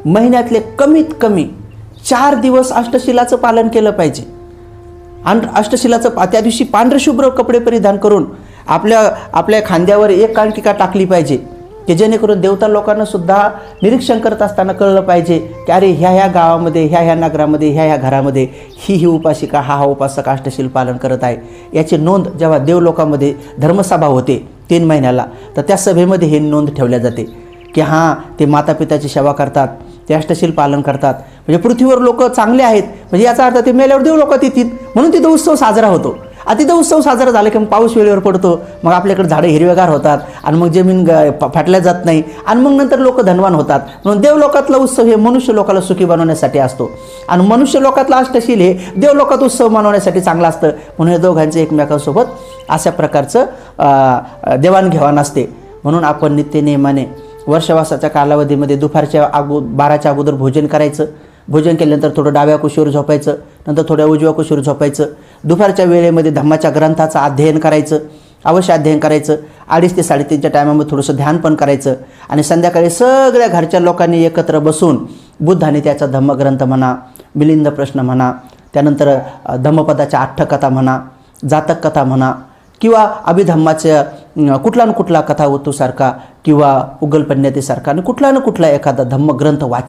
महिन्यातले कमीत कमी 4 दिवस अष्टशिलाचं पालन केलं पाहिजे. आणि अष्टशिलाचं त्या दिवशी पांढरे शुभ्र कपडे परिधान करून आपल्या खांद्यावर एक कांटिका टाकली पाहिजे, की जेणेकरून देवता लोकांना सुद्धा निरीक्षण करत असताना कळलं पाहिजे की अरे ह्या गावामध्ये, ह्या नगरामध्ये, ह्या घरामध्ये ही उपासिका, हा उपासक अष्टशील पालन करत आहे. याची नोंद जेव्हा देवलोकामध्ये धर्मसभा होते 3 महिन्याला, तर त्या सभेमध्ये ही नोंद ठेवल्या जाते की हां ते मातापिताची सेवा करतात, ते अष्टशील पालन करतात. म्हणजे पृथ्वीवर लोक चांगले आहेत, म्हणजे याचा अर्थ ते मेल्यावर देवलोकात येतील, म्हणून तिथं उत्सव साजरा होतो. आणि तिथं उत्सव साजरा झाला की मग पाऊस वेळेवर पडतो, मग आपल्याकडे झाडं हिरवेगार होतात आणि मग जमीन फाटल्या जात नाही आणि मग नंतर लोक धनवान होतात. म्हणून देवलोकातला उत्सव हे मनुष्य लोकाला सुखी बनवण्यासाठी असतो आणि मनुष्य लोकातला अष्टशील हे देवलोकात उत्सव मनवण्यासाठी चांगलं असतं. म्हणून हे दोघांचं एकमेकांसोबत अशा प्रकारचं देवाणघेवाण असते. म्हणून आपण नित्यनेमाने वर्षवासाच्या कालावधीमध्ये दुपारच्या 12च्या अगोदर भोजन करायचं. भोजन केल्यानंतर थोडं डाव्या कुशीवर झोपायचं, नंतर थोड्या उजव्या कुशीवर झोपायचं. दुपारच्या वेळेमध्ये धम्माच्या ग्रंथाचं अध्ययन करायचं, अवश्य अध्ययन करायचं. 2:30 ते 3:30च्या टायमामध्ये थोडंसं ध्यान पण करायचं. आणि संध्याकाळी सगळ्या घरच्या लोकांनी एकत्र बसून बुद्ध आणि त्याचा धम्मग्रंथ म्हणा, मिलिंद प्रश्न म्हणा, त्यानंतर धम्मपदाच्या 8 कथा म्हणा, जातक कथा म्हणा, किंवा अभिधम्माच्या कुठला न कुठला कथा वतूसारखा किंवा उगलपन्यतेसारखा आणि कुठला न कुठला एखादा धम्मग्रंथ